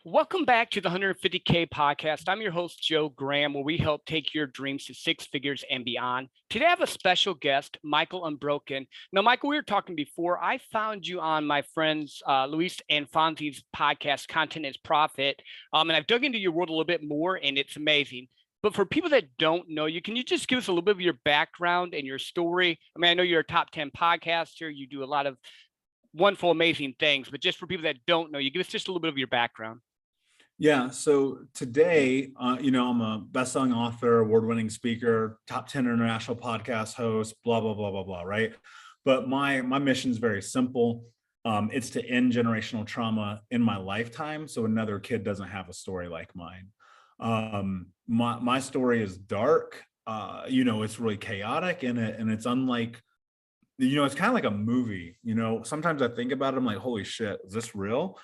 Welcome back to the 150K podcast. I'm your host, Joe Graham, where we help take your dreams to six figures and beyond. Today, I have a special guest, Michael Unbroken. Now, Michael, we were talking before. I found you on my friends Luis and Fonzie's podcast, Content is Profit. And I've dug into your world a little bit more, and it's amazing. But for people that don't know you, can you just give us a little bit of your background and your story? I mean, I know you're a top 10 podcaster. You do a lot of wonderful, amazing things. But just for people that don't know you, give us just a little bit of your background. Yeah. So today, I'm a best-selling author, award-winning speaker, top 10 international podcast host, blah, blah, blah, blah, blah. Right. But my mission is very simple. It's to end generational trauma in my lifetime, so another kid doesn't have a story like mine. My story is dark. It's really chaotic and it's unlike, it's kind of like a movie. Sometimes I think about it, I'm like, holy shit, is this real?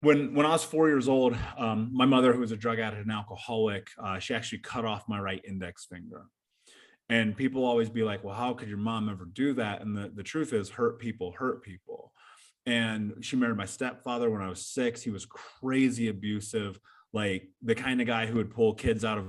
When I was 4 years old, my mother, who was a drug addict and alcoholic, she actually cut off my right index finger. And people always be like, well, how could your mom ever do that? And the truth is, hurt people hurt people. And she married my stepfather when I was 6. He was crazy abusive, like the kind of guy who would pull kids out of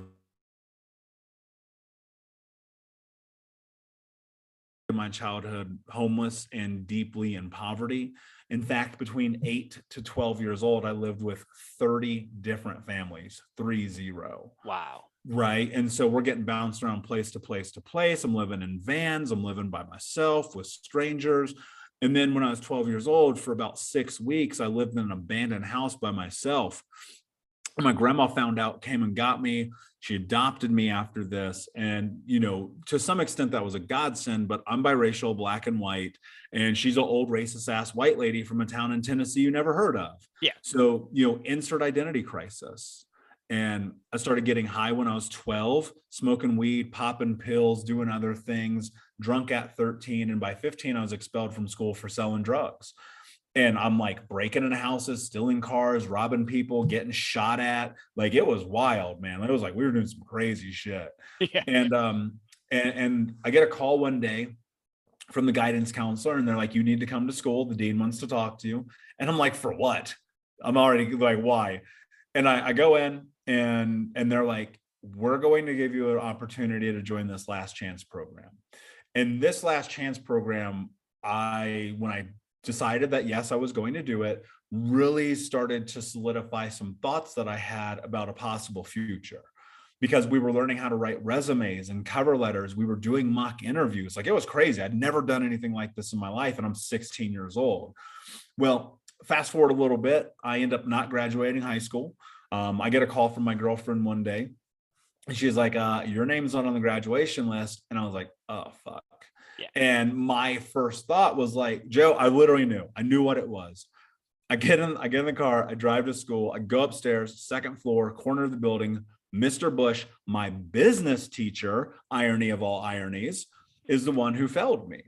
my childhood homeless and deeply in poverty. In fact, between 8 to 12 years old, I lived with 30 different families, 30. Wow. Right. And so we're getting bounced around place to place to place. I'm living in vans. I'm living by myself with strangers. And then when I was 12 years old, for about 6 weeks, I lived in an abandoned house by myself. My grandma found out, came and got me. She adopted me after this. And, to some extent that was a godsend, but I'm biracial, black and white. And she's an old racist ass white lady from a town in Tennessee you never heard of. Yeah. So, insert identity crisis. And I started getting high when I was 12, smoking weed, popping pills, doing other things, drunk at 13. And by 15, I was expelled from school for selling drugs. And I'm like breaking into houses, stealing cars, robbing people, getting shot at. Like, it was wild, man. It was like we were doing some crazy shit. Yeah. And I get a call one day from the guidance counselor, and they're like, you need to come to school. The dean wants to talk to you. And I'm like, for what? I'm already like, why? And I go in and they're like, we're going to give you an opportunity to join this last chance program. And this last chance program, when I decided that, yes, I was going to do it, really started to solidify some thoughts that I had about a possible future, because we were learning how to write resumes and cover letters. We were doing mock interviews. Like, it was crazy. I'd never done anything like this in my life. And I'm 16 years old. Well, fast forward a little bit, I end up not graduating high school. I get a call from my girlfriend one day, and she's like, your name's not on the graduation list. And I was like, oh, fuck. Yeah. And my first thought was like, Joe, I literally knew. I knew what it was. I get in the car, I drive to school, I go upstairs, second floor, corner of the building. Mr. Bush, my business teacher, irony of all ironies, is the one who failed me.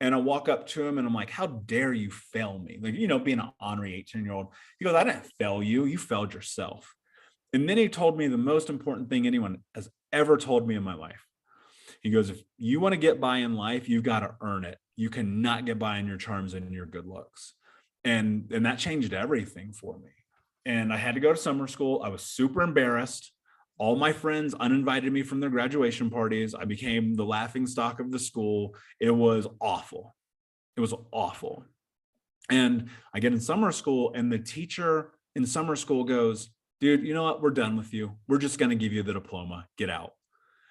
And I walk up to him and I'm like, how dare you fail me? Like, being an ornery 18-year-old. He goes, I didn't fail you. You failed yourself. And then he told me the most important thing anyone has ever told me in my life. He goes, if you want to get by in life, you've got to earn it. You cannot get by in your charms and your good looks. And that changed everything for me. And I had to go to summer school. I was super embarrassed. All my friends uninvited me from their graduation parties. I became the laughing stock of the school. It was awful. It was awful. And I get in summer school, and the teacher in summer school goes, dude, you know what? We're done with you. We're just going to give you the diploma. Get out.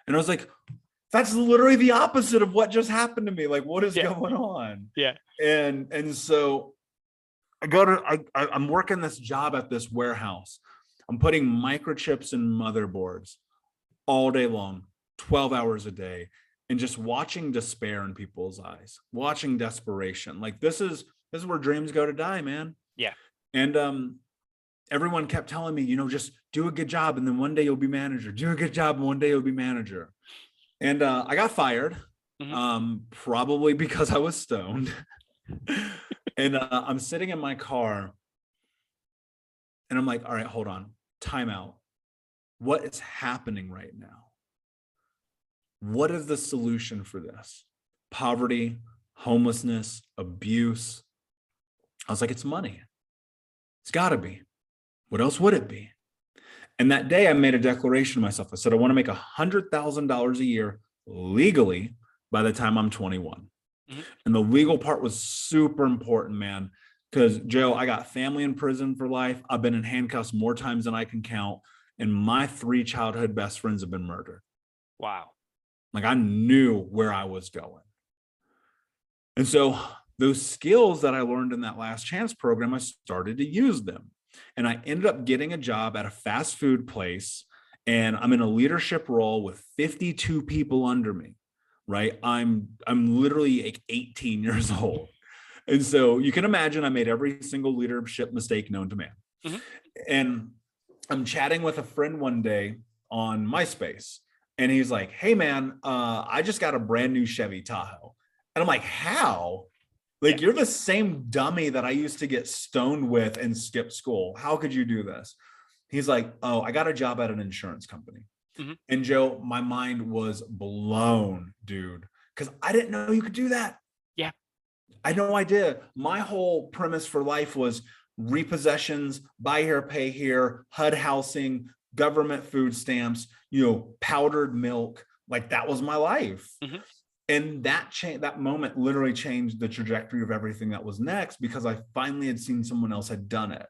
And I was like, that's literally the opposite of what just happened to me. Like, what is going on? Yeah. And so I'm working this job at this warehouse. I'm putting microchips in motherboards all day long, 12 hours a day, and just watching despair in people's eyes, watching desperation. Like, this is where dreams go to die, man. Yeah. And everyone kept telling me, just do a good job, and then one day you'll be manager. Do a good job, and one day you'll be manager. And I got fired, probably because I was stoned. And I'm sitting in my car, and I'm like, all right, hold on, time out. What is happening right now? What is the solution for this? Poverty, homelessness, abuse. I was like, it's money. It's got to be. What else would it be? And that day I made a declaration to myself. I said, I want to make $100,000 a year legally by the time I'm 21. Mhm. And the legal part was super important, man. Because Joe, I got family in prison for life. I've been in handcuffs more times than I can count. And my 3 childhood best friends have been murdered. Wow. Like I knew where I was going. And so those skills that I learned in that last chance program, I started to use them. And I ended up getting a job at a fast food place. And I'm in a leadership role with 52 people under me, right? I'm literally like 18 years old. And so you can imagine I made every single leadership mistake known to man. Mhm. And I'm chatting with a friend one day on MySpace, and he's like, "Hey man, I just got a brand new Chevy Tahoe." And I'm like, "How? Like Yeah. you're the same dummy that I used to get stoned with and skip school. How could you do this?" He's like, "Oh, I got a job at an insurance company." Mhm. And Joe, my mind was blown, dude, because I didn't know you could do that. Yeah. I had no idea. My whole premise for life was repossessions, buy here, pay here, HUD housing, government food stamps, powdered milk. Like that was my life. Mhm. And that moment literally changed the trajectory of everything that was next because I finally had seen someone else had done it.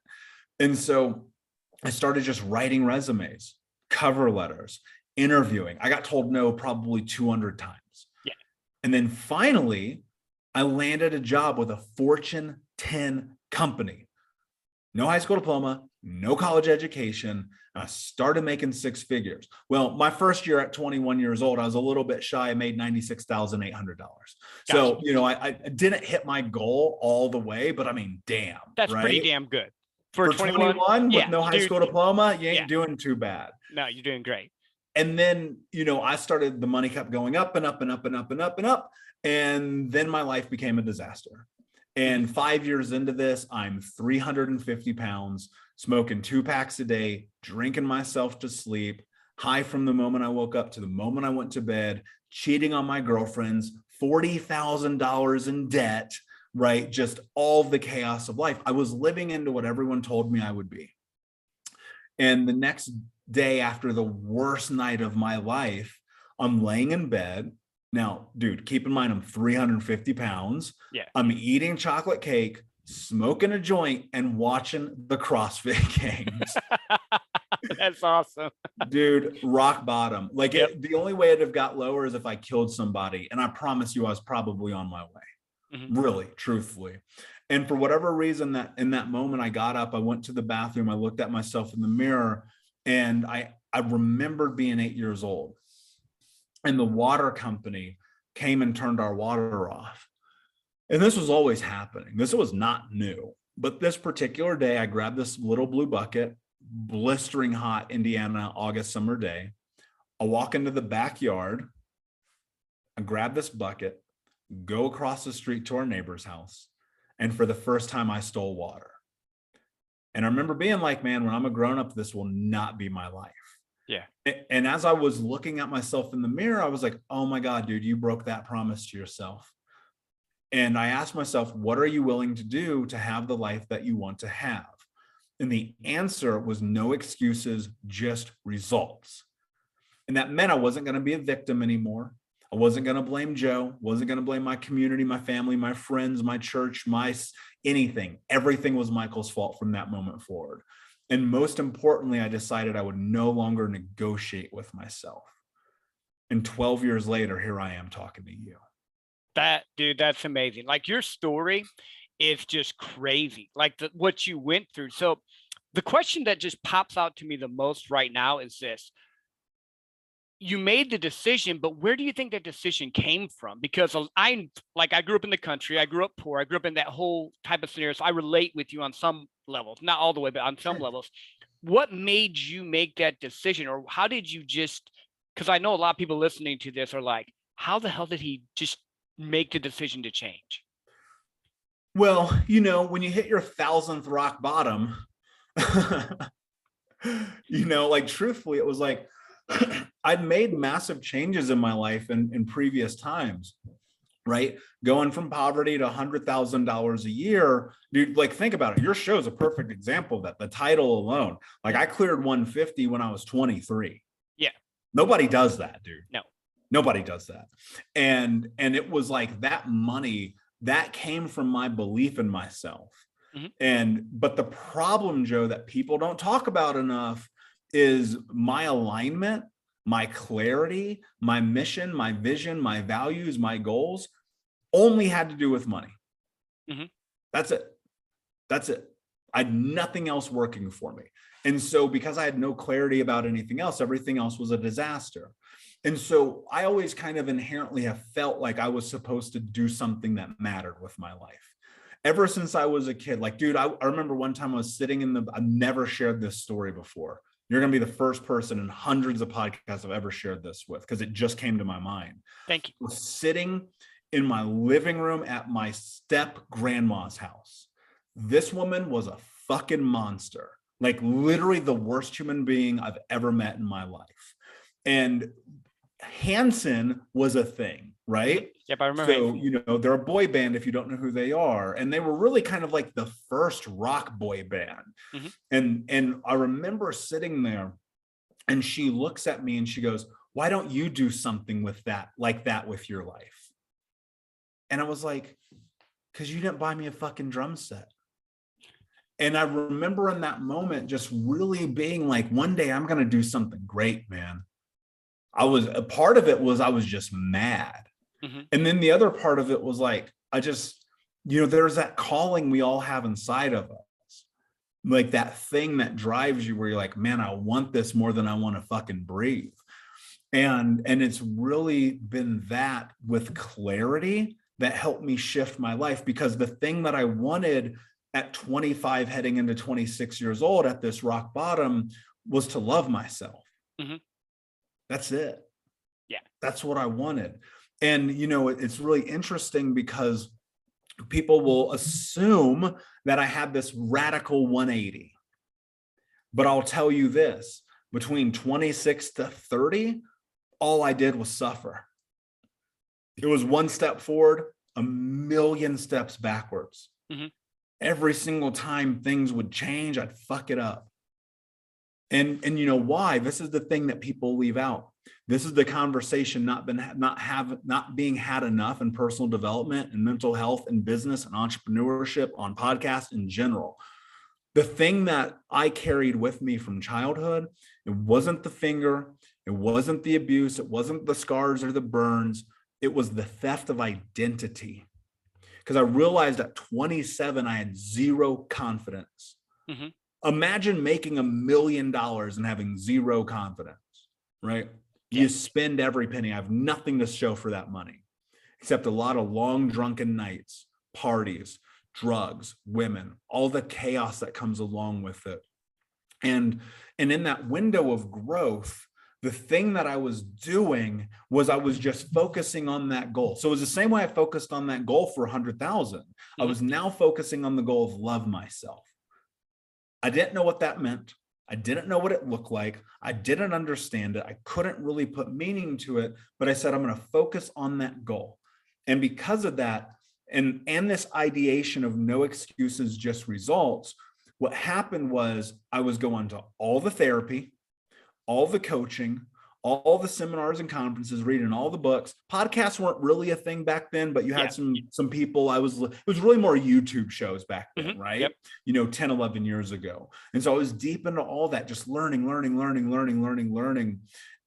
And so I started just writing resumes, cover letters, interviewing. I got told no probably 200 times. Yeah. And then finally, I landed a job with a Fortune 10 company. No high school diploma, no college education. And I started making 6 figures. Well, my first year at 21 years old, I was a little bit shy. I made $96,800. Gotcha. So, I didn't hit my goal all the way, but I mean, damn, That's pretty right? damn good. For For 21, 21 with yeah, no high school diploma, you yeah. ain't doing too bad. No, you're doing great. And then, the money kept going up and up and up and up and up and up. And then my life became a disaster. And 5 years into this, I'm 350 pounds, smoking 2 packs a day, drinking myself to sleep, high from the moment I woke up to the moment I went to bed, cheating on my girlfriends, $40,000 in debt, right? Just all of the chaos of life. I was living into what everyone told me I would be. And the next day after the worst night of my life, I'm laying in bed. Now, dude, keep in mind, I'm 350 pounds. Yeah. I'm eating chocolate cake, smoking a joint, and watching the CrossFit Games. That's awesome. Dude, rock bottom. Like Yep. the only way it'd have got lower is if I killed somebody. And I promise you, I was probably on my way. Mhm. Really, truthfully. And for whatever reason, that in that moment, I got up, I went to the bathroom, I looked at myself in the mirror, and I remembered being 8 years old. And the water company came and turned our water off. And this was always happening. This was not new. But this particular day, I grabbed this little blue bucket, blistering hot Indiana August summer day. I walk into the backyard, I grab this bucket, go across the street to our neighbor's house. And for the first time, I stole water. And I remember being like, man, when I'm a grown up, this will not be my life. Yeah. And as I was looking at myself in the mirror, I was like, oh my God, dude, you broke that promise to yourself. And I asked myself, what are you willing to do to have the life that you want to have? And the answer was no excuses, just results. And that meant I wasn't going to be a victim anymore. I wasn't going to blame Joe, wasn't going to blame my community, my family, my friends, my church, my anything. Everything was Michael's fault from that moment forward. And most importantly, I decided I would no longer negotiate with myself. And 12 years later, here I am talking to you. Dude, that's amazing. Like your story is just crazy. Like what you went through. So the question that just pops out to me the most right now is this. You made the decision, but where do you think that decision came from? Because I grew up in the country, I grew up poor, I grew up in that whole type of scenario. So I relate with you on some levels, not all the way, but on some levels. What made you make that decision? Or how did you because I know a lot of people listening to this are like, how the hell did he just make the decision to change? Well, when you hit your 1,000th rock bottom, like truthfully, it was like, I'd made massive changes in my life in previous times, right? Going from poverty to $100,000 a year, dude, like think about it. Your show is a perfect example of that. The title alone, like I cleared 150 when I was 23. Yeah. Nobody does that, dude. No. Nobody does that. And it was like that money that came from my belief in myself. But the problem, Joe, that people don't talk about enough is my alignment, my clarity, my mission, my vision, my values, my goals only had to do with money. That's it. That's it. I had nothing else working for me. And so because I had no clarity about anything else, everything else was a disaster. And so I always kind of inherently have felt like I was supposed to do something that mattered with my life. Ever since I was a kid, like, dude, I remember one time I was sitting I've never shared this story before. You're going to be the first person in hundreds of podcasts I've ever shared this with, because it just came to my mind. Thank you. I was sitting in my living room at my step grandma's house. This woman was a fucking monster, like literally the worst human being I've ever met in my life. And Hanson was a thing, right? Yep, I remember. So, you know, they're a boy band if you don't know who they are. And they were really kind of like the first rock boy band. And I remember sitting there and she looks at me and she goes, "Why don't you do something with that, like that with your life?" And I was like, "Because you didn't buy me a fucking drum set." And I remember in that moment just really being like, one day I'm going to do something great, man. I was a part of it was I was just mad. And then the other part of it was like, I just, you know, there's that calling we all have inside of us. Like that thing that drives you where you're like, man, I want this more than I want to fucking breathe. And it's really been that with clarity that helped me shift my life, because the thing that I wanted at 25 heading into 26 years old at this rock bottom was to love myself. That's it. Yeah. That's what I wanted. And, you know, it's really interesting because people will assume that I had this radical 180. But I'll tell you this, between 26 to 30, all I did was suffer. It was one step forward, a million steps backwards. Every single time things would change, I'd fuck it up. And you know why? This is the thing that people leave out. This is the conversation not being had enough in personal development and mental health and business and entrepreneurship on podcasts in general. The thing that I carried with me from childhood, it wasn't the finger, it wasn't the abuse, it wasn't the scars or the burns, it was the theft of identity. Because I realized at 27, I had zero confidence. Imagine making $1 million and having zero confidence, right? You spend every penny. I have nothing to show for that money, except a lot of long drunken nights, parties, drugs, women, all the chaos that comes along with it. And in that window of growth, the thing that I was doing was I was just focusing on that goal. So it was the same way I focused on that goal for 100,000. I was now focusing on the goal of love myself. I didn't know what that meant. I didn't know what it looked like. I didn't understand it. I couldn't really put meaning to it, but I said, I'm going to focus on that goal. And because of that, and this ideation of no excuses, just results, what happened was I was going to all the therapy, all the coaching, all the seminars and conferences, reading all the books. Podcasts weren't really a thing back then, but you had some people. It was really more YouTube shows back then, right? You know, 10, 11 years ago. And so I was deep into all that, just learning,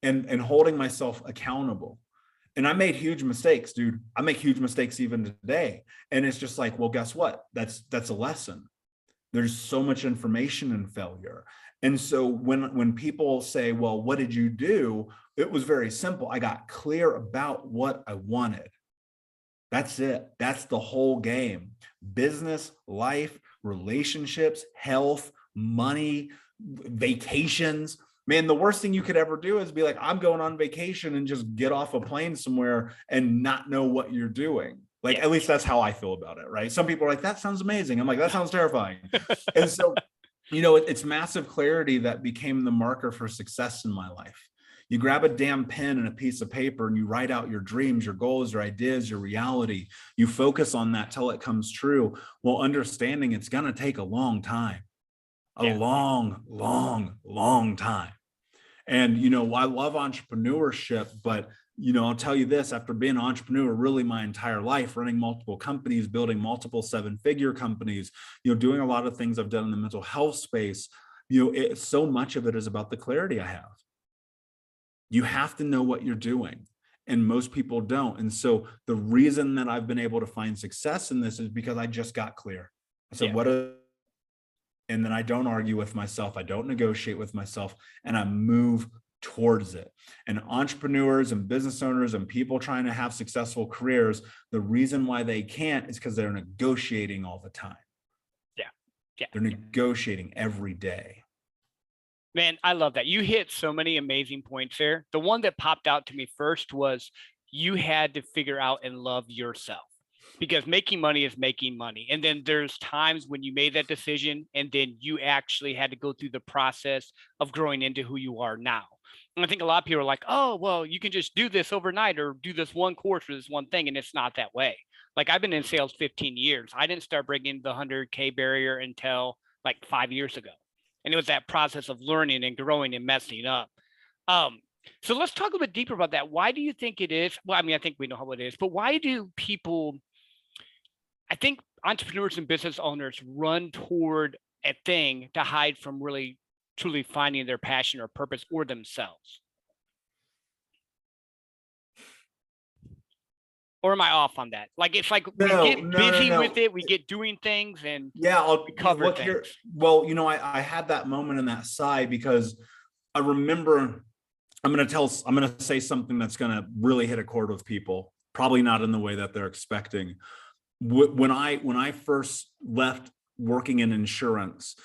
and holding myself accountable. And I made huge mistakes, dude. I make huge mistakes even today. And it's just like, well, guess what? That's a lesson. There's so much information in failure. And so when people say, well, what did you do? It was very simple. I got clear about what I wanted. That's it. That's the whole game. Business, life, relationships, health, money, vacations. Man, the worst thing you could ever do is be like, I'm going on vacation and just get off a plane somewhere and not know what you're doing. Like, at least that's how I feel about it, right? Some people are like, that sounds amazing. I'm like, that sounds terrifying. And so, you know, it's massive clarity that became the marker for success in my life. You grab a damn pen and a piece of paper and you write out your dreams, your goals, your ideas, your reality. You focus on that till it comes true. Well, understanding it's going to take a long time, a long time. And, I love entrepreneurship, but, I'll tell you this, after being an entrepreneur really my entire life, running multiple companies, building multiple 7-figure companies, doing a lot of things I've done in the mental health space, so much of it is about the clarity I have. You have to know what you're doing, and most people don't. And so the reason that I've been able to find success in this is because I just got clear. I said, and then I don't argue with myself. I don't negotiate with myself, and I move towards it. And entrepreneurs and business owners and people trying to have successful careers, the reason why they can't is because they're negotiating all the time. They're negotiating every day. Man, I love that. You hit so many amazing points there. The one that popped out to me first was you had to figure out and love yourself, because making money is making money. And then there's times when you made that decision and then you actually had to go through the process of growing into who you are now. And I think a lot of people are like, oh, well, you can just do this overnight or do this one course or this one thing. And it's not that way. Like, I've been in sales 15 years. I didn't start breaking the 100K barrier until like 5 years ago. And it was that process of learning and growing and messing up. So let's talk a little bit deeper about that. Why do you think it is? Well, I mean, I think we know how it is, but why do people, I think entrepreneurs and business owners run toward a thing to hide from really truly finding their passion or purpose or themselves? Or am I off on that? Like, it's like we get busy with it, we get doing things, and we cover things. Here. Well, I had that moment in that sigh because I remember I'm going to say something that's going to really hit a chord with people, probably not in the way that they're expecting. When I first left working in insurance,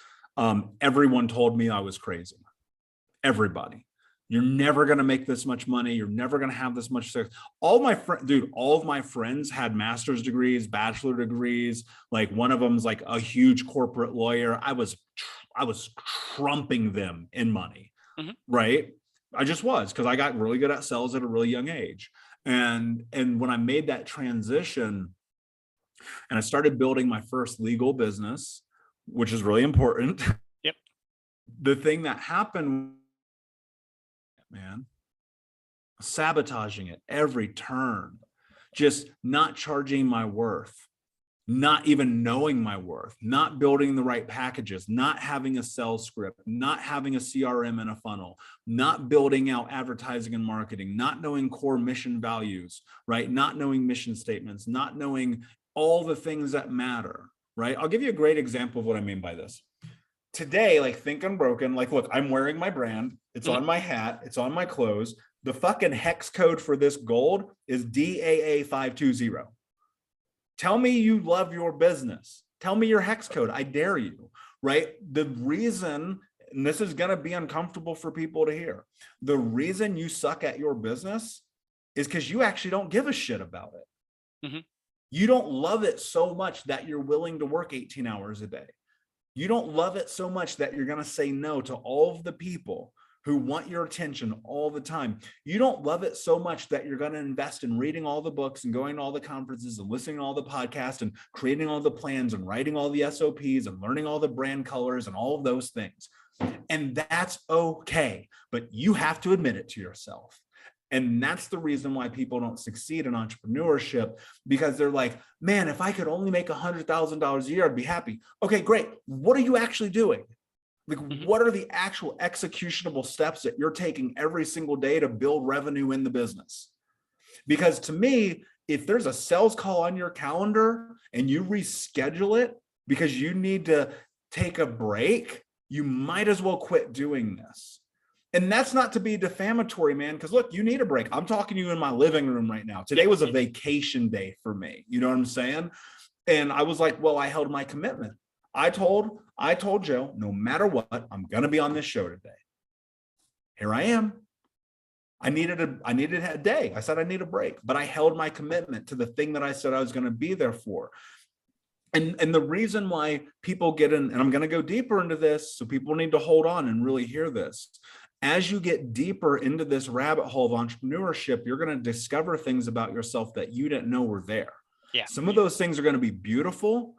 everyone told me I was crazy. Everybody. You're never going to make this much money. You're never going to have this much success. All of my friends had master's degrees, bachelor degrees. Like, one of them's like a huge corporate lawyer. I was trumping them in money, right? I just was, because I got really good at sales at a really young age. And when I made that transition and I started building my first legal business, which is really important. Yep. The thing that happened, man, sabotaging it every turn, just not charging my worth, not even knowing my worth, not building the right packages, not having a sales script, not having a CRM and a funnel, not building out advertising and marketing, not knowing core mission values, right? Not knowing mission statements, not knowing all the things that matter, right? I'll give you a great example of what I mean by this. Today, like, think Unbroken, like, look, I'm wearing my brand. It's on my hat. It's on my clothes. The fucking hex code for this gold is DAA520. Tell me you love your business. Tell me your hex code. I dare you, right? The reason, and this is going to be uncomfortable for people to hear, the reason you suck at your business is because you actually don't give a shit about it. You don't love it so much that you're willing to work 18 hours a day. You don't love it so much that you're going to say no to all of the people who want your attention all the time. You don't love it so much that you're going to invest in reading all the books and going to all the conferences and listening to all the podcasts and creating all the plans and writing all the SOPs and learning all the brand colors and all of those things. And that's okay, but you have to admit it to yourself. And that's the reason why people don't succeed in entrepreneurship, because they're like, man, if I could only make $100,000 a year, I'd be happy. Okay, great. What are you actually doing? Like, what are the actual executionable steps that you're taking every single day to build revenue in the business? Because to me, if there's a sales call on your calendar and you reschedule it because you need to take a break, you might as well quit doing this. And that's not to be defamatory, man, because look, you need a break. I'm talking to you in my living room right now. Today was a vacation day for me. You know what I'm saying? And I was like, well, I held my commitment. I told Joe, no matter what, I'm going to be on this show today. Here I am. I needed a day. I said I need a break, but I held my commitment to the thing that I said I was going to be there for. And the reason why people get in, and I'm going to go deeper into this, so people need to hold on and really hear this. As you get deeper into this rabbit hole of entrepreneurship, you're going to discover things about yourself that you didn't know were there. Yeah. Some of those things are going to be beautiful.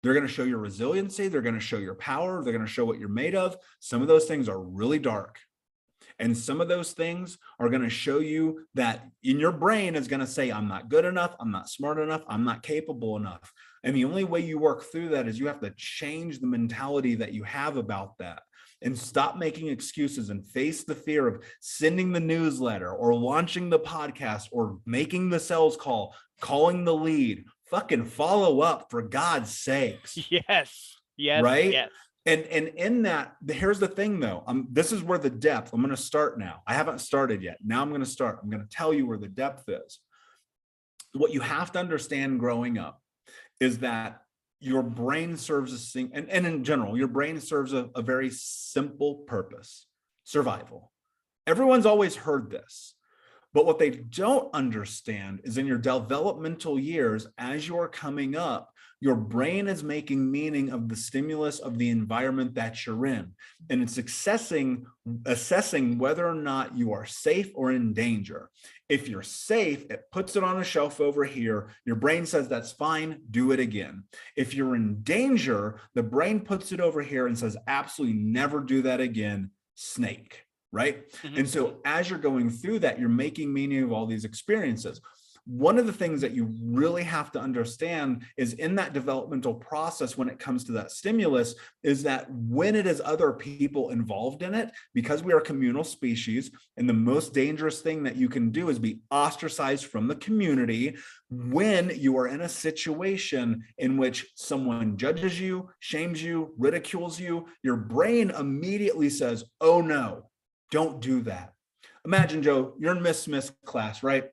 They're going to show your resiliency. They're going to show your power. They're going to show what you're made of. Some of those things are really dark. And some of those things are going to show you that in your brain is going to say, I'm not good enough. I'm not smart enough. I'm not capable enough. And the only way you work through that is you have to change the mentality that you have about that and stop making excuses and face the fear of sending the newsletter or launching the podcast or making the sales call, calling the lead. Fucking follow up, for God's sakes. Yes. Yes. Right. Yes. And in that, here's the thing though. This is where the depth, I'm going to start now. I haven't started yet. Now I'm going to start. I'm going to tell you where the depth is. What you have to understand growing up is that your brain serves a thing, and in general, your brain serves a very simple purpose: survival. Everyone's always heard this. But what they don't understand is in your developmental years, as you're coming up, your brain is making meaning of the stimulus of the environment that you're in. And it's assessing whether or not you are safe or in danger. If you're safe, it puts it on a shelf over here. Your brain says, that's fine, do it again. If you're in danger, the brain puts it over here and says, absolutely never do that again, snake. Right. Mm-hmm. And so as you're going through that, you're making meaning of all these experiences. One of the things that you really have to understand is in that developmental process, when it comes to that stimulus, is that when it is other people involved in it, because we are a communal species, and the most dangerous thing that you can do is be ostracized from the community when you are in a situation in which someone judges you, shames you, ridicules you, your brain immediately says, oh no, don't do that. Imagine, Joe, you're in Miss Smith's class, right?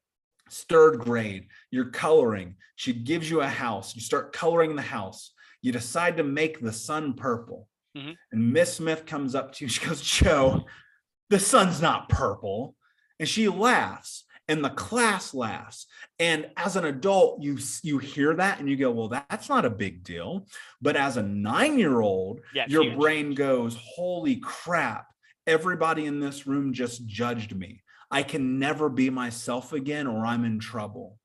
3rd grade, you're coloring. She gives you a house. You start coloring the house. You decide to make the sun purple. Mm-hmm. And Miss Smith comes up to you. She goes, Joe, the sun's not purple. And she laughs. And the class laughs. And as an adult, you hear that and you go, well, that's not a big deal. But as a 9-year-old, your brain goes, holy crap. Everybody in this room just judged me. I can never be myself again, or I'm in trouble.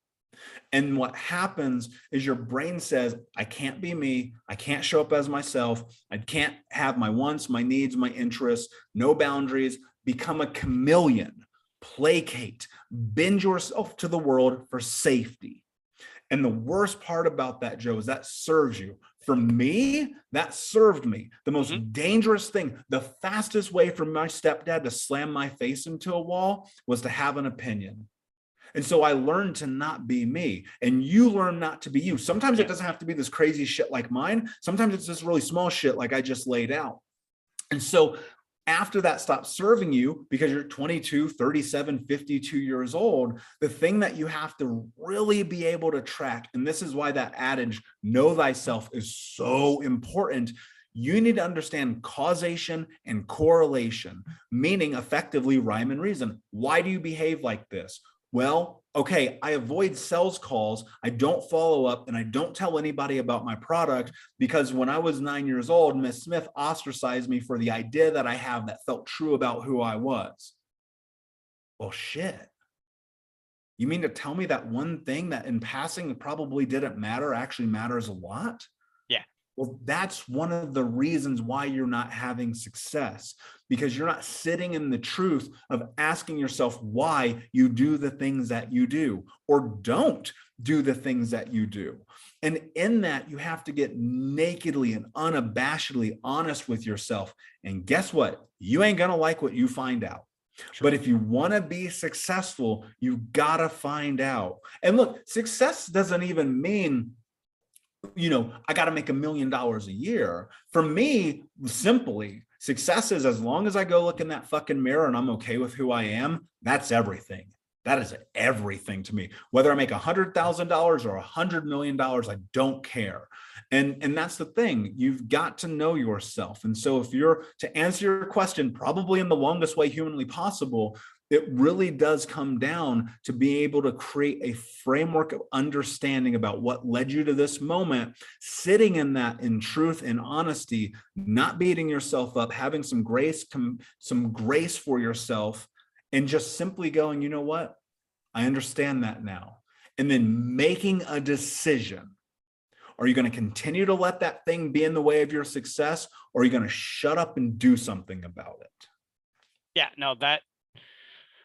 And what happens is your brain says, I can't be me. I can't show up as myself. I can't have my wants, my needs, my interests, no boundaries, become a chameleon, placate, bend yourself to the world for safety. And the worst part about that, Joe, is that serves you. For me, that served me. The most dangerous thing, the fastest way for my stepdad to slam my face into a wall was to have an opinion. And so I learned to not be me, and you learn not to be you. Sometimes it doesn't have to be this crazy shit like mine. Sometimes it's this really small shit like I just laid out. And so after that stops serving you, because you're 22, 37, 52 years old, the thing that you have to really be able to track, and this is why that adage, know thyself, is so important. You need to understand causation and correlation, meaning effectively rhyme and reason. Why do you behave like this? Well, okay, I avoid sales calls, I don't follow up, and I don't tell anybody about my product because when I was 9 years old, Miss Smith ostracized me for the idea that I have that felt true about who I was. Well, shit. You mean to tell me that one thing that in passing probably didn't matter actually matters a lot? Yeah. Well, that's one of the reasons why you're not having success, because you're not sitting in the truth of asking yourself why you do the things that you do or don't do the things that you do. And in that, you have to get nakedly and unabashedly honest with yourself. And guess what? You ain't going to like what you find out. Sure. But if you want to be successful, you got to find out. And look, success doesn't even mean, I got to make $1 million a year. For me, simply, success is as long as I go look in that fucking mirror and I'm okay with who I am, that's everything. That is everything to me. Whether I make $100,000 or $100 million, I don't care. And that's the thing. You've got to know yourself. And so if you're to answer your question, probably in the longest way humanly possible, it really does come down to being able to create a framework of understanding about what led you to this moment, sitting in that in truth and honesty, not beating yourself up, having some grace for yourself, and just simply going, you know what? I understand that now. And then making a decision. Are you going to continue to let that thing be in the way of your success, or are you going to shut up and do something about it? Yeah, no, that,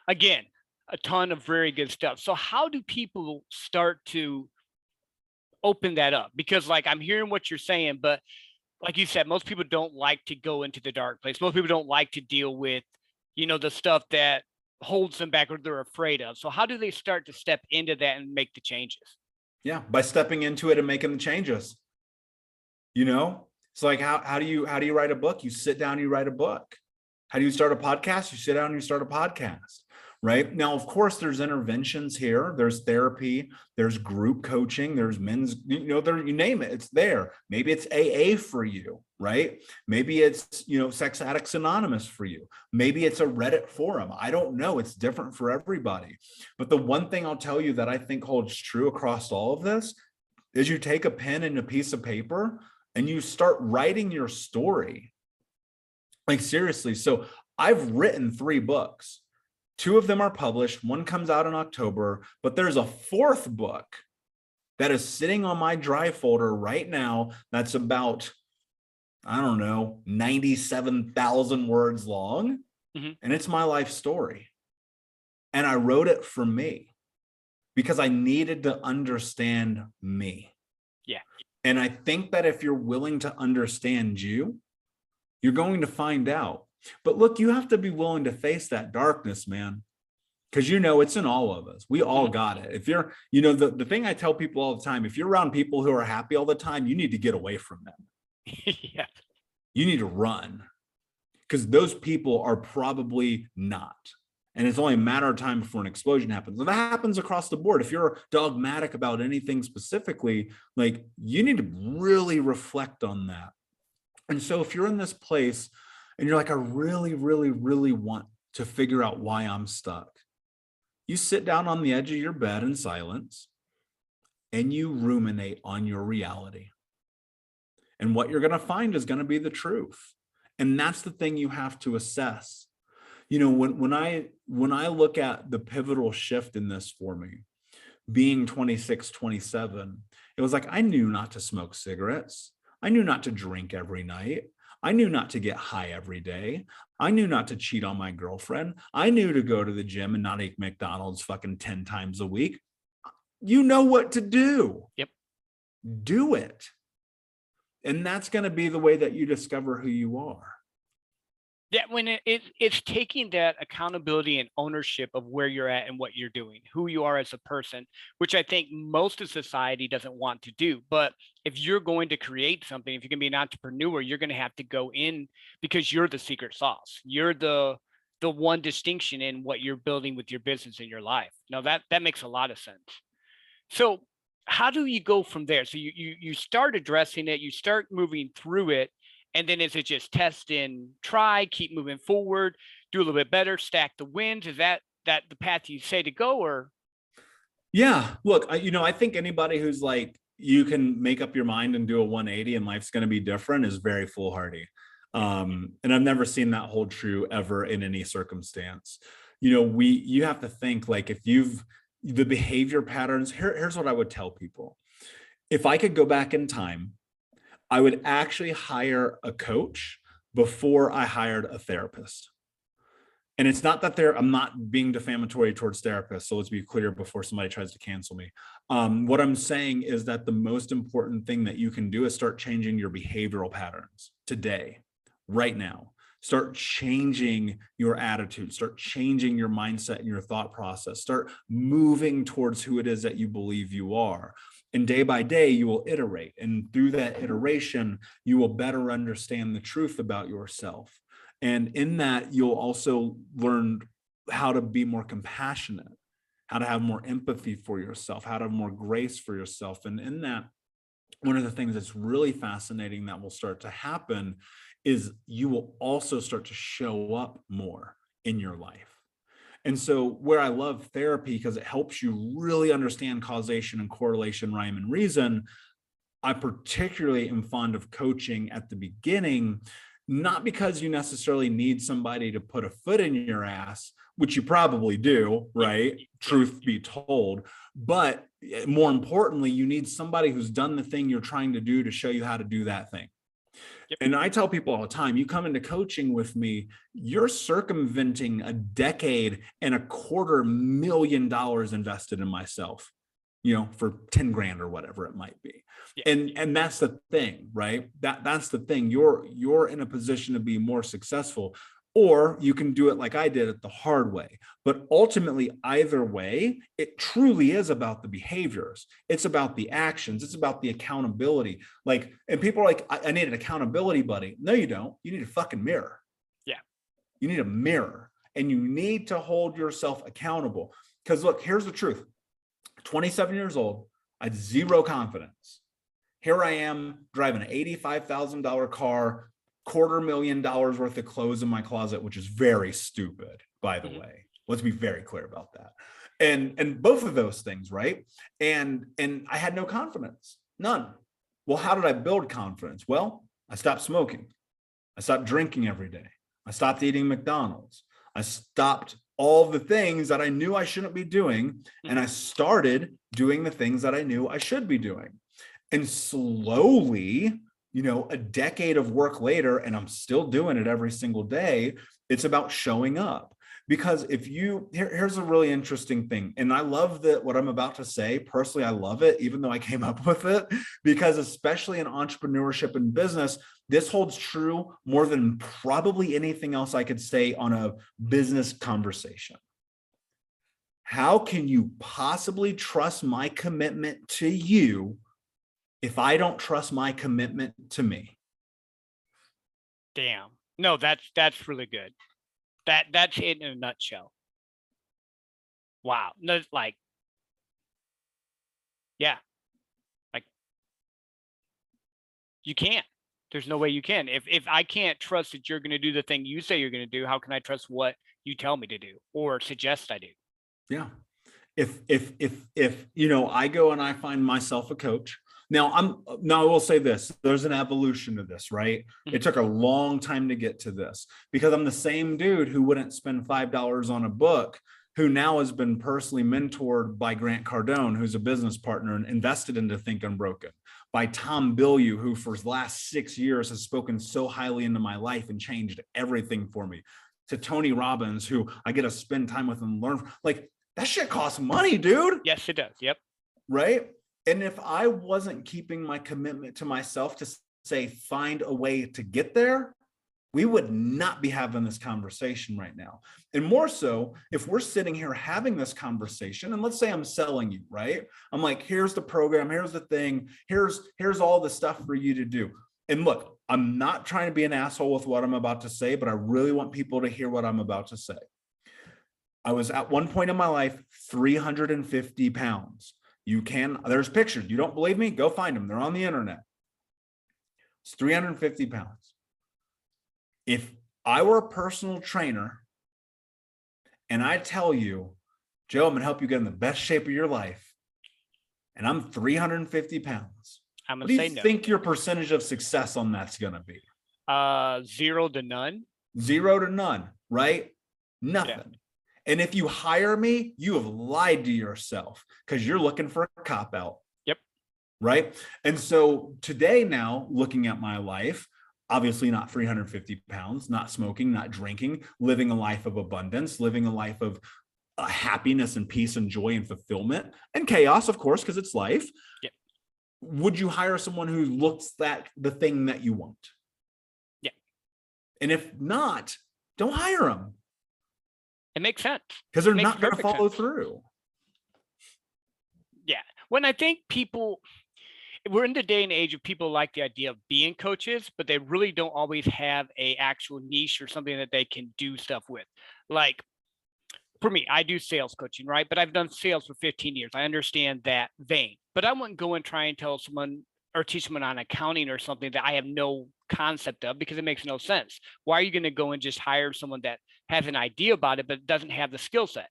again, a ton of very good stuff. So how do people start to open that up? Because like I'm hearing what you're saying, but like you said, most people don't like to go into the dark place. Most people don't like to deal with, the stuff that holds them back or they're afraid of. So how do they start to step into that and make the changes? Yeah, by stepping into it and making the changes. It's like how do you write a book? You sit down, you write a book. How do you start a podcast? You sit down and you start a podcast. Right now, of course, there's interventions here. There's therapy. There's group coaching. There's men's, you name it. It's there. Maybe it's AA for you, right? Maybe it's, Sex Addicts Anonymous for you. Maybe it's a Reddit forum. I don't know. It's different for everybody. But the one thing I'll tell you that I think holds true across all of this is you take a pen and a piece of paper and you start writing your story. Like seriously. So I've written 3 books. 2 of them are published. 1 comes out in October, but there's a 4th book that is sitting on my drive folder right now. That's about, 97,000 words long. Mm-hmm. And it's my life story. And I wrote it for me because I needed to understand me. Yeah. And I think that if you're willing to understand you, you're going to find out. But look, you have to be willing to face that darkness, man, because it's in all of us. We all got it. If you're, the thing I tell people all the time, if you're around people who are happy all the time, you need to get away from them. Yeah. You need to run, because those people are probably not. And it's only a matter of time before an explosion happens. And that happens across the board. If you're dogmatic about anything specifically, like, you need to really reflect on that. And so if you're in this place and you're like, I really, really, really want to figure out why I'm stuck, you sit down on the edge of your bed in silence and you ruminate on your reality. And what you're going to find is going to be the truth. And that's the thing you have to assess. When I look at the pivotal shift in this for me, being 26, 27, it was like, I knew not to smoke cigarettes. I knew not to drink every night. I knew not to get high every day. I knew not to cheat on my girlfriend. I knew to go to the gym and not eat McDonald's fucking 10 times a week. You know what to do. Yep. Do it. And that's going to be the way that you discover who you are. Yeah, when it's taking that accountability and ownership of where you're at and what you're doing, who you are as a person, which I think most of society doesn't want to do. But if you're going to create something, if you're going to be an entrepreneur, you're going to have to go in because you're the secret sauce. You're the one distinction in what you're building with your business and your life. Now that makes a lot of sense. So how do you go from there? So you start addressing it, you start moving through it. And then is it just test and try, keep moving forward, do a little bit better, stack the wins? Is that the path you say to go, or? Yeah, look, I think anybody who's like, you can make up your mind and do a 180 and life's going to be different is very foolhardy. And I've never seen that hold true ever in any circumstance. You have to think, like, if the behavior patterns, here's what I would tell people. If I could go back in time, I would actually hire a coach before I hired a therapist. And it's not that I'm not being defamatory towards therapists. So let's be clear before somebody tries to cancel me. What I'm saying is that the most important thing that you can do is start changing your behavioral patterns today, right now. Start changing your attitude, start changing your mindset and your thought process, start moving towards who it is that you believe you are. And day by day, you will iterate. And through that iteration, you will better understand the truth about yourself. And in that, you'll also learn how to be more compassionate, how to have more empathy for yourself, how to have more grace for yourself. And in that, one of the things that's really fascinating that will start to happen is you will also start to show up more in your life. And so where I love therapy, because it helps you really understand causation and correlation, rhyme and reason, I particularly am fond of coaching at the beginning, not because you necessarily need somebody to put a foot in your ass, which you probably do, right? Truth be told. But more importantly, you need somebody who's done the thing you're trying to do to show you how to do that thing. And I tell people all the time, you come into coaching with me, you're circumventing a decade and $250,000 invested in myself, for 10 grand or whatever it might be. And that's the thing, right? That's the thing. You're in a position to be more successful, or you can do it like I did it the hard way. But ultimately, either way, it truly is about the behaviors. It's about the actions. It's about the accountability. And people are like, I need an accountability buddy. No, you don't. You need a fucking mirror. Yeah. You need a mirror, and you need to hold yourself accountable. Because look, here's the truth. 27 years old, I had zero confidence. Here I am driving an $85,000 car, $250,000 worth of clothes in my closet, which is very stupid, by the way. Let's be very clear about that. And both of those things, right? And I had no confidence, none. Well, how did I build confidence? Well, I stopped smoking. I stopped drinking every day. I stopped eating McDonald's. I stopped all the things that I knew I shouldn't be doing. And I started doing the things that I knew I should be doing. And slowly, a decade of work later, and I'm still doing it every single day, it's about showing up. Because here's a really interesting thing. And I love that what I'm about to say, personally, I love it, even though I came up with it, because especially in entrepreneurship and business, this holds true more than probably anything else I could say on a business conversation. How can you possibly trust my commitment to you if I don't trust my commitment to me? Damn. No, that's really good. That's it in a nutshell. Wow. No, you can't. There's no way you can. If I can't trust that you're going to do the thing you say you're going to do, how can I trust what you tell me to do or suggest I do? Yeah. If I go and I find myself a coach. Now I will say this, there's an evolution to this, right? It took a long time to get to this, because I'm the same dude who wouldn't spend $5 on a book, who now has been personally mentored by Grant Cardone, who's a business partner and invested into Think Unbroken, by Tom Bilyeu, who for the last 6 years has spoken so highly into my life and changed everything for me, to Tony Robbins, who I get to spend time with and learn. That shit costs money, dude. Yes, it does. Yep. Right. And if I wasn't keeping my commitment to myself to say, find a way to get there, we would not be having this conversation right now. And more so, if we're sitting here having this conversation, and let's say I'm selling you, right? I'm like, here's the program, here's the thing, here's all the stuff for you to do. And look, I'm not trying to be an asshole with what I'm about to say, but I really want people to hear what I'm about to say. I was at one point in my life, 350 pounds. There's pictures. You don't believe me? Go find them. They're on the internet. It's 350 pounds. If I were a personal trainer and I tell you, Joe, I'm going to help you get in the best shape of your life, and I'm 350 pounds, what do you think your percentage of success on that's going to be? 0 to none. 0 to none, right? Nothing. Yeah. And if you hire me, you have lied to yourself, because you're looking for a cop out. Yep. Right. And so today, now looking at my life, obviously not 350 pounds, not smoking, not drinking, living a life of abundance, living a life of happiness and peace and joy and fulfillment and chaos, of course, because it's life. Yep. Would you hire someone who looks like the thing that you want? Yeah. And if not, don't hire them. It makes sense. Because they're not going to follow through. Yeah. When I think we're in the day and age of people like the idea of being coaches, but they really don't always have a actual niche or something that they can do stuff with. Like for me, I do sales coaching, right? But I've done sales for 15 years. I understand that vein, but I wouldn't go and try and tell someone or teach someone on accounting or something that I have no concept of, because it makes no sense. Why are you going to go and just hire someone that has an idea about it, but doesn't have the skill set,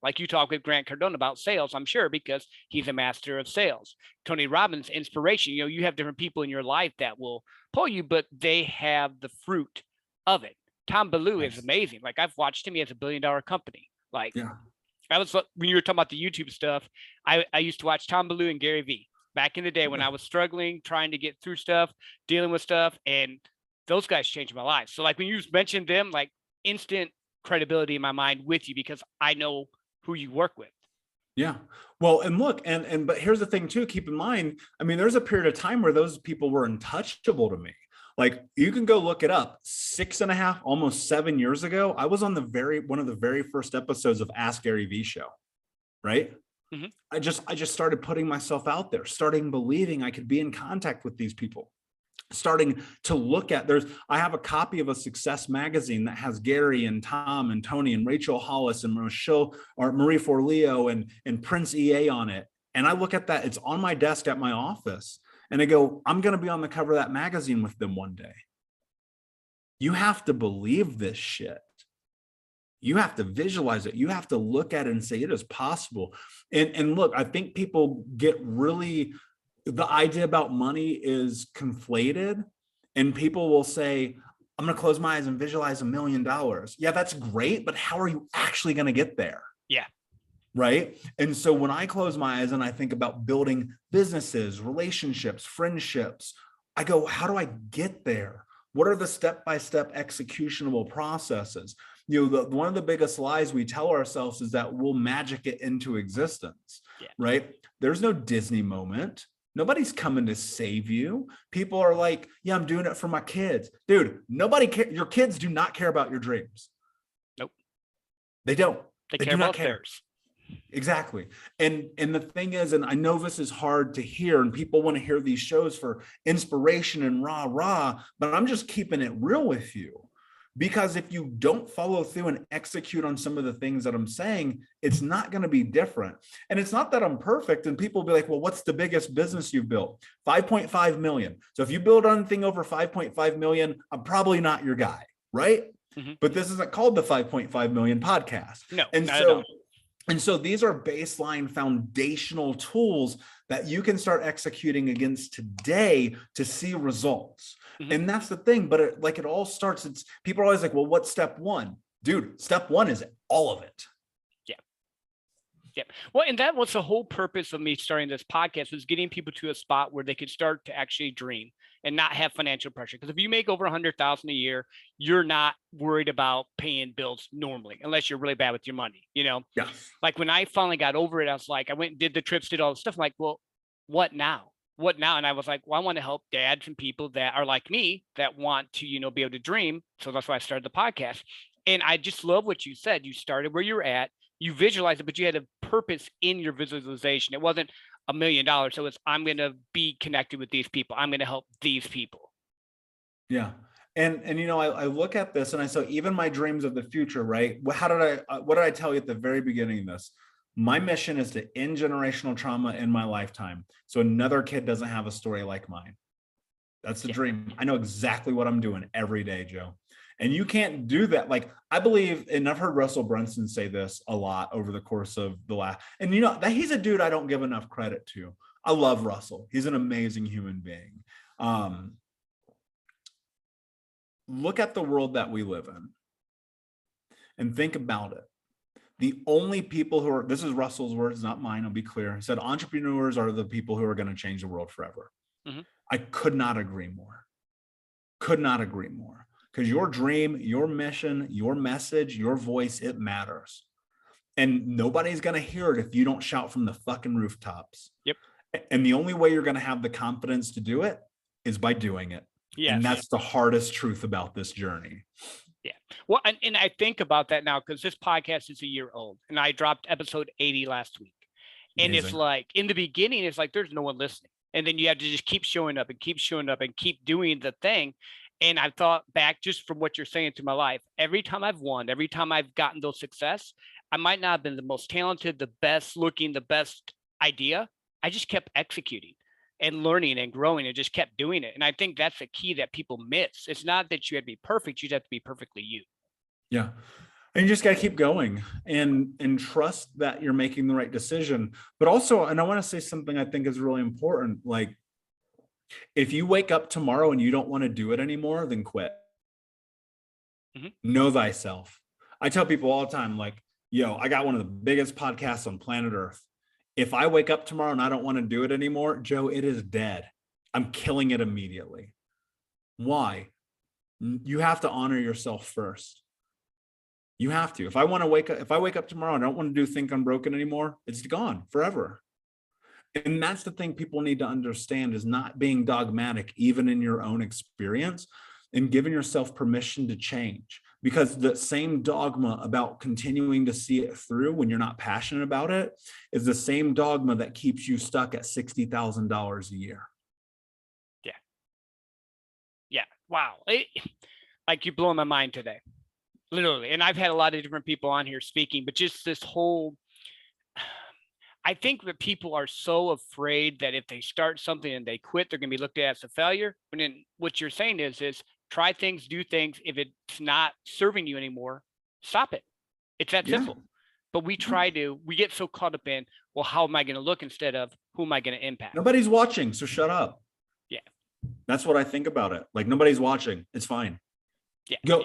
like you talk with Grant Cardone about sales, I'm sure, because he's a master of sales. Tony Robbins, inspiration, you have different people in your life that will pull you, but they have the fruit of it. Tom Bellew is amazing. Like, I've watched him. He has $1 billion company. Like, when you were talking about the YouTube stuff, I used to watch Tom Bellew and Gary Vee back in the day when I was struggling, trying to get through stuff, dealing with stuff, and those guys changed my life. So like when you mentioned them, like instant credibility in my mind with you because I know who you work with. Yeah. Well, and look, but here's the thing too, keep in mind, I mean, there's a period of time where those people were untouchable to me. Like you can go look it up. 6.5, almost 7 years ago, I was on one of the very first episodes of Ask Gary Vee show. Right. Mm-hmm. I just started putting myself out there, starting believing I could be in contact with these people, starting to look at I have a copy of a Success magazine that has Gary and Tom and Tony and Rachel Hollis and Michelle or Marie Forleo and Prince EA on it. And I look at that, it's on my desk at my office. And I go, I'm going to be on the cover of that magazine with them one day. You have to believe this shit. You have to visualize it. You have to look at it and say it is possible. And look, I think people get really, the idea about money is conflated, and people will say, I'm going to close my eyes and visualize $1 million. Yeah, that's great. But how are you actually going to get there? Yeah. Right. And so when I close my eyes and I think about building businesses, relationships, friendships, I go, how do I get there? What are the step-by-step executionable processes? One of the biggest lies we tell ourselves is that we'll magic it into existence, right? There's no Disney moment. Nobody's coming to save you. People are like, yeah, I'm doing it for my kids. Dude, nobody cares. Your kids do not care about your dreams. Nope. They don't. They care about theirs. Exactly. And the thing is, and I know this is hard to hear, and people want to hear these shows for inspiration and rah, but I'm just keeping it real with you. Because if you don't follow through and execute on some of the things that I'm saying, it's not going to be different. And it's not that I'm perfect. And people will be like, well, what's the biggest business you've built? 5.5 million. So if you build anything over 5.5 million, I'm probably not your guy, right? Mm-hmm. But this isn't called the 5.5 million podcast. No, and so these are baseline foundational tools that you can start executing against today to see results. Mm-hmm. And that's the thing. But it all starts, people are always like, well, what's step one? Dude, step one is all of it. Yeah. Well, and that was the whole purpose of me starting this podcast, was getting people to a spot where they could start to actually dream and not have financial pressure. Because if you make over 100,000 a year, you're not worried about paying bills normally, unless you're really bad with your money, Yeah. Like when I finally got over it, I was like, I went and did the trips, did all the stuff. I'm like, well, what now? And I was like, well, I want to help dads and people that are like me that want to, be able to dream. So that's why I started the podcast. And I just love what you said. You started where you're at. You visualized it, but you had a purpose in your visualization. It wasn't $1 million. So it's, I'm going to be connected with these people. I'm going to help these people. Yeah. And I look at this and I say, even my dreams of the future, right? What did I tell you at the very beginning of this? My mission is to end generational trauma in my lifetime, so another kid doesn't have a story like mine. That's the dream. I know exactly what I'm doing every day, Joe. And you can't do that. Like, I believe, and I've heard Russell Brunson say this a lot over the course of the last, and that he's a dude I don't give enough credit to. I love Russell. He's an amazing human being. Look at the world that we live in and think about it. The only people who are, this is Russell's words, not mine, I'll be clear. He said, entrepreneurs are the people who are going to change the world forever. Mm-hmm. I could not agree more. Because your dream, your mission, your message, your voice, it matters. And nobody's going to hear it if you don't shout from the fucking rooftops. Yep. And the only way you're going to have the confidence to do it is by doing it. Yes. And that's the hardest truth about this journey. Yeah. Well, and I think about that now because this podcast is a year old and I dropped episode 80 last week. And Amazing. It's like, in the beginning, it's like, there's no one listening. And then you have to just keep showing up and keep doing the thing. And I thought back just from what you're saying to my life, every time I've won, every time I've gotten those success, I might not have been the most talented, the best looking, the best idea. I just kept executing and learning and growing and just kept doing it. And I think that's the key that people miss. It's not that you have to be perfect. You just have to be perfectly you. Yeah. And you just got to keep going and trust that you're making the right decision. But also, and I want to say something I think is really important. Like, if you wake up tomorrow and you don't want to do it anymore, then quit. Know thyself. I tell people all the time, like, yo, I got one of the biggest podcasts on planet Earth. If I wake up tomorrow and I don't want to do it anymore, Joe, it is dead. I'm killing it immediately. Why? You have to honor yourself first. You have to. If I wake up tomorrow and I don't want to do Think Unbroken anymore, it's gone forever. And that's the thing people need to understand, is not being dogmatic, even in your own experience, and giving yourself permission to change. Because the same dogma about continuing to see it through when you're not passionate about it is the same dogma that keeps you stuck at $60,000 a year. Yeah. Yeah. Wow. Like, you're blowing my mind today, literally. And I've had a lot of different people on here speaking, but just this whole, I think that people are so afraid that if they start something and they quit, they're going to be looked at as a failure. But then what you're saying is try things, do things. If it's not serving you anymore, stop it. It's that simple. But we get so caught up in, well, how am I going to look, instead of who am I going to impact? Nobody's watching, so shut up. Yeah. That's what I think about it. Like, nobody's watching. It's fine. Yeah.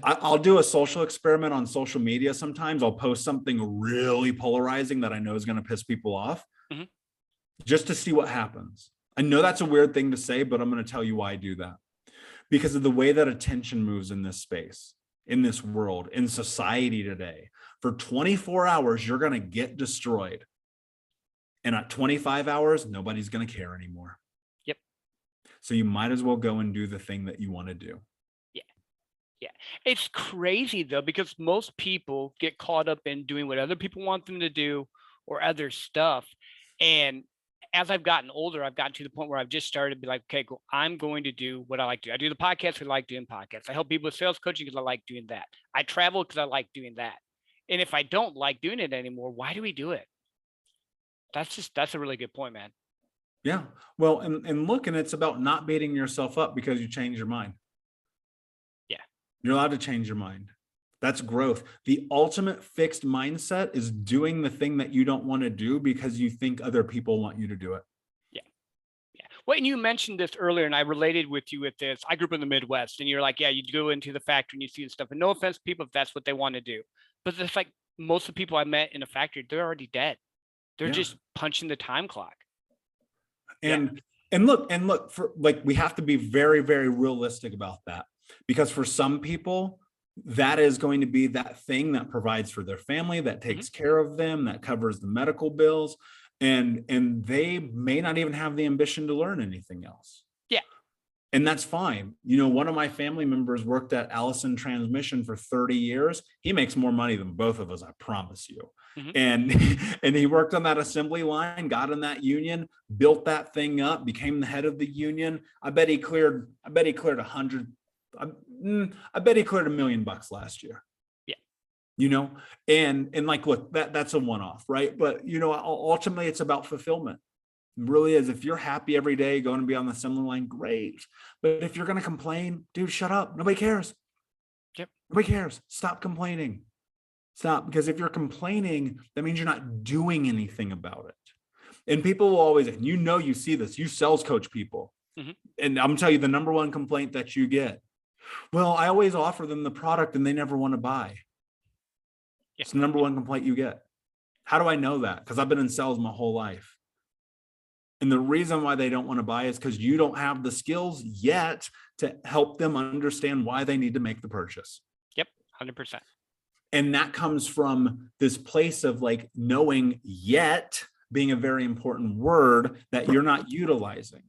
I'll do a social experiment on social media. Sometimes I'll post something really polarizing that I know is going to piss people off, just to see what happens. I know that's a weird thing to say, but I'm going to tell you why I do that. Because of the way that attention moves in this space, in this world, in society today. For 24 hours, you're going to get destroyed. And at 25 hours, nobody's going to care anymore. Yep. So you might as well go and do the thing that you want to do. Yeah. It's crazy though, because most people get caught up in doing what other people want them to do or other stuff. And as I've gotten older, I've gotten to the point where I've just started to be like, okay, cool, I'm going to do what I like to do. I do the podcast because I like doing podcasts. I help people with sales coaching because I like doing that. I travel because I like doing that. And if I don't like doing it anymore, why do we do it? That's a really good point, man. Yeah. Well, and look, and it's about not beating yourself up because you change your mind. Yeah. You're allowed to change your mind. That's growth. The ultimate fixed mindset is doing the thing that you don't want to do because you think other people want you to do it. Yeah. Yeah. Well, and you mentioned this earlier, and I related with you with this. I grew up in the Midwest, and you're like, yeah, you go into the factory and you see the stuff. And no offense to people if that's what they want to do. But it's like most of the people I met in a factory, they're already dead. They're just punching the time clock. And look, for like, we have to be very, very realistic about that, because for some people, that is going to be that thing that provides for their family, that takes care of them, that covers the medical bills, and they may not even have the ambition to learn anything else. Yeah. And that's fine. You know, one of my family members worked at Allison Transmission for 30 years. He makes more money than both of us, I promise you. And he worked on that assembly line, got in that union, built that thing up, became the head of the union. I bet he cleared $100. I bet he cleared $1 million last year. Yeah. You know, and like, look, that's a one-off, right? But you know, ultimately it's about fulfillment. It really is. If you're happy every day going to be on the assembly line, great. But if you're going to complain, dude, shut up. Nobody cares. Yep. Nobody cares. Stop complaining. Stop. Because if you're complaining, that means you're not doing anything about it. And people will always, and you know, you see this, you sales coach people. And I'm gonna tell you the number one complaint that you get. Well, I always offer them the product and they never want to buy. It's the number one complaint you get. How do I know that? Because I've been in sales my whole life. And the reason why they don't want to buy is because you don't have the skills yet to help them understand why they need to make the purchase. Yep, 100%. And that comes from this place of like knowing yet being a very important word that you're not utilizing.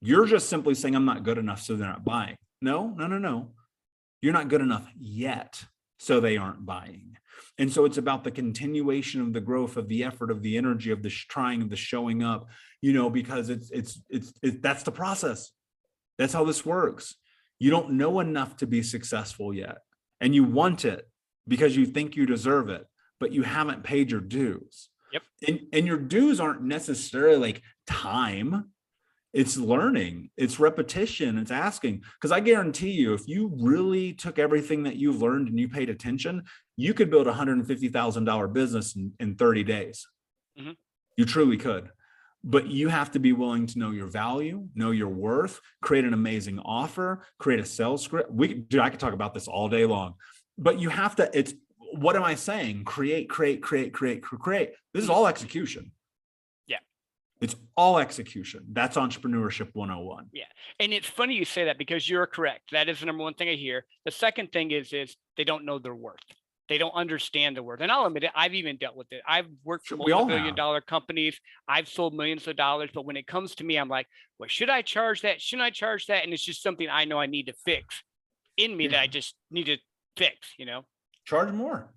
You're just simply saying, I'm not good enough, so they're not buying. No. You're not good enough yet, so they aren't buying. And so it's about the continuation of the growth, of the effort, of the energy, of the trying, of the showing up, you know, because it's that's the process. That's how this works. You don't know enough to be successful yet. And you want it because you think you deserve it, but you haven't paid your dues. Yep. And your dues aren't necessarily like time. It's learning, it's repetition, it's asking. Because I guarantee you, if you really took everything that you've learned and you paid attention, you could build a $150,000 business in 30 days. Mm-hmm. You truly could. But you have to be willing to know your value, know your worth, create an amazing offer, create a sales script. I could talk about this all day long, but you have to, what am I saying? Create. This is all execution. Yeah. It's all execution. That's entrepreneurship 101. Yeah. And it's funny you say that, because you're correct. That is the number one thing I hear. The second thing is they don't know their worth. They don't understand the worth. And I'll admit it, I've even dealt with it. I've worked for multi-billion-dollar companies. I've sold millions of dollars. But when it comes to me, I'm like, well, should I charge that? Shouldn't I charge that? And it's just something I know I need to fix in me that I just need to fix, Charge more.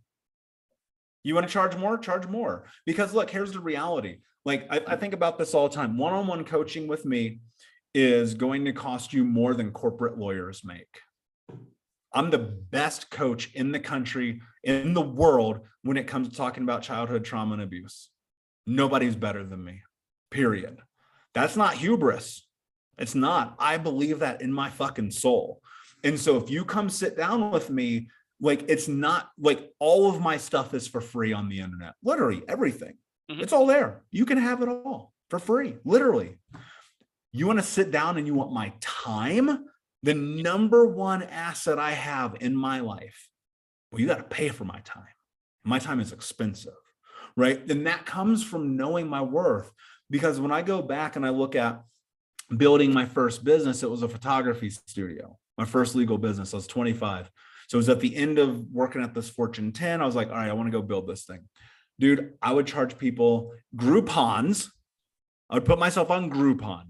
You want to charge more? Charge more. Because look, here's the reality. Like I think about this all the time. One-on-one coaching with me is going to cost you more than corporate lawyers make. I'm the best coach in the country, in the world, when it comes to talking about childhood trauma and abuse. Nobody's better than me, period. That's not hubris. It's not. I believe that in my fucking soul. And so if you come sit down with me, like, it's not like all of my stuff is for free on the internet, literally everything. Mm-hmm. It's all there. You can have it all for free, literally. You want to sit down and you want my time? The number one asset I have in my life, well, you got to pay for my time. My time is expensive, right? And that comes from knowing my worth. Because when I go back and I look at building my first business, it was a photography studio, my first legal business. I was 25. So it was at the end of working at this Fortune 10. I was like, all right, I want to go build this thing. Dude, I would charge people Groupons. I would put myself on Groupon.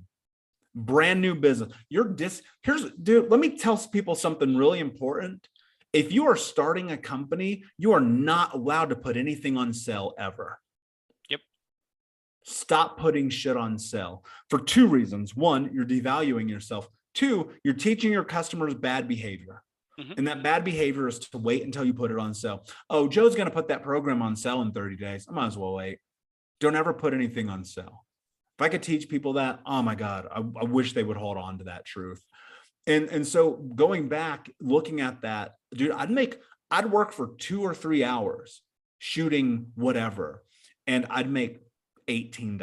Brand new business. Dude, let me tell people something really important. If you are starting a company, you are not allowed to put anything on sale ever. Yep. Stop putting shit on sale for two reasons. One, you're devaluing yourself. Two, you're teaching your customers bad behavior. Mm-hmm. And that bad behavior is to wait until you put it on sale. Oh, Joe's going to put that program on sale in 30 days. I might as well wait. Don't ever put anything on sale. If I could teach people that, oh my God, I wish they would hold on to that truth. And so going back, looking at that, dude, I'd work for 2 or 3 hours shooting whatever, and I'd make $18.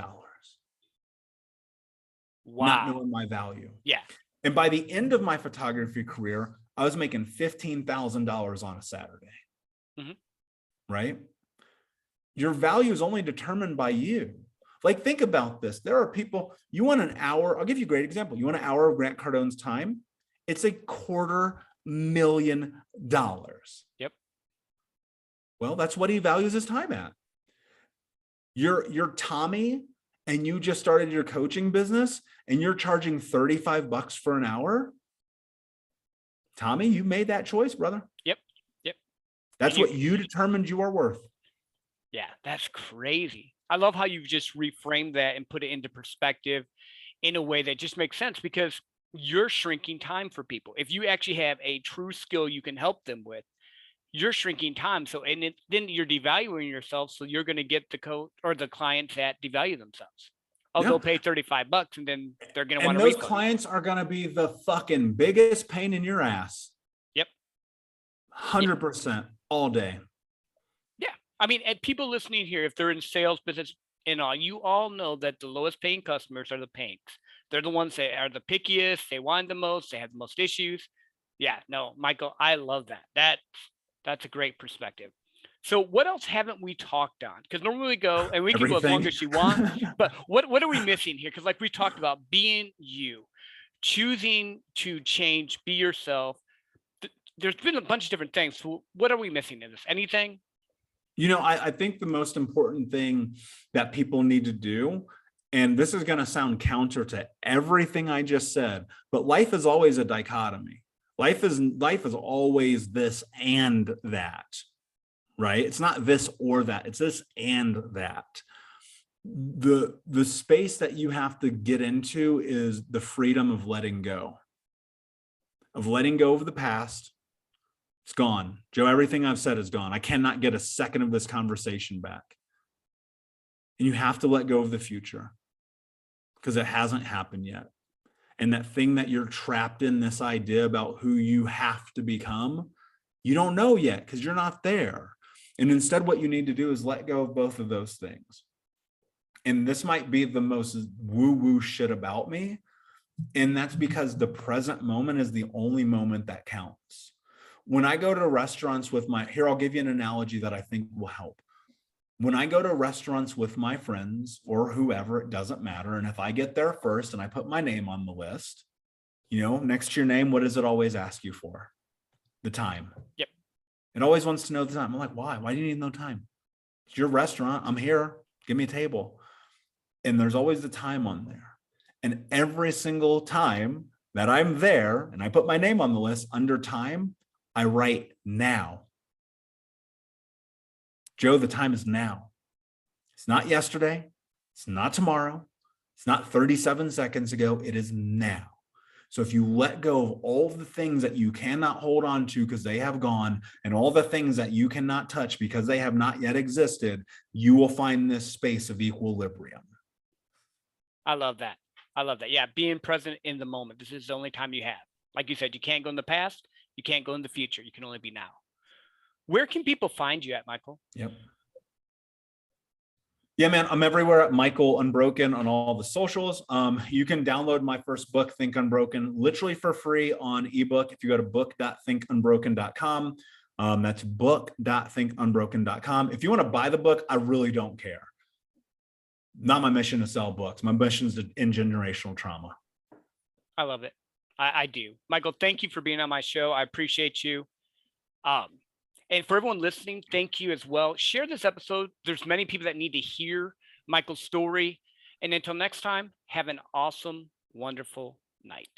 Wow. Not knowing my value. Yeah. And by the end of my photography career, I was making $15,000 on a Saturday. Mm-hmm. Right? Your value is only determined by you. Like, think about this. There are people, you want an hour. I'll give you a great example. You want an hour of Grant Cardone's time? It's $250,000. Yep. Well, that's what he values his time at. You're Tommy, and you just started your coaching business and you're charging $35 for an hour. Tommy, you made that choice, brother. Yep. That's what you determined you are worth. Yeah, that's crazy. I love how you've just reframed that and put it into perspective in a way that just makes sense, because you're shrinking time for people. If you actually have a true skill you can help them with, you're shrinking time. So, then you're devaluing yourself. So you're going to get the coach or the clients that devalue themselves. They'll pay $35 and then they're going to want to. And those clients are going to be the fucking biggest pain in your ass. Yep. 100% all day. Yeah. I mean, and people listening here, if they're in sales business and all, you all know that the lowest paying customers are the paints. They're the ones that are the pickiest. They want the most. They have the most issues. Yeah. No, Michael, I love that. That's a great perspective. So what else haven't we talked on? Because normally we go and we can go as long as you want, but what are we missing here? Because like we talked about being you, choosing to change, be yourself. There's been a bunch of different things. So what are we missing in this? Anything? I think the most important thing that people need to do, and this is going to sound counter to everything I just said, but life is always a dichotomy. Life is always this and that. Right? It's not this or that. It's this and that. The space that you have to get into is the freedom of letting go of the past. It's gone. Joe, everything I've said is gone. I cannot get a second of this conversation back. And you have to let go of the future. because it hasn't happened yet. And that thing that you're trapped in, this idea about who you have to become, you don't know yet because you're not there. And instead, what you need to do is let go of both of those things. And this might be the most woo-woo shit about me. And that's because the present moment is the only moment that counts. When I go to restaurants with here, I'll give you an analogy that I think will help. When I go to restaurants with my friends or whoever, it doesn't matter. And if I get there first and I put my name on the list, next to your name, what does it always ask you for? The time. Yep. It always wants to know the time. I'm like, why? Why do you need no time? It's your restaurant. I'm here. Give me a table. And there's always the time on there. And every single time that I'm there and I put my name on the list under time, I write now. Joe, the time is now. It's not yesterday. It's not tomorrow. It's not 37 seconds ago. It is now. So if you let go of all the things that you cannot hold on to because they have gone, and all the things that you cannot touch because they have not yet existed, you will find this space of equilibrium. I love that. I love that. Yeah, being present in the moment. This is the only time you have. Like you said, you can't go in the past. You can't go in the future. You can only be now. Where can people find you at, Michael? Yep. Yeah, man, I'm everywhere at Michael Unbroken on all the socials. You can download my first book, Think Unbroken, literally for free on ebook. If you go to book.thinkunbroken.com, that's book.thinkunbroken.com. If you want to buy the book, I really don't care. Not my mission to sell books. My mission is to end generational trauma. I love it. I do. Michael, thank you for being on my show. I appreciate you. And for everyone listening, thank you as well. Share this episode. There's many people that need to hear Michael's story. And until next time, have an awesome, wonderful night.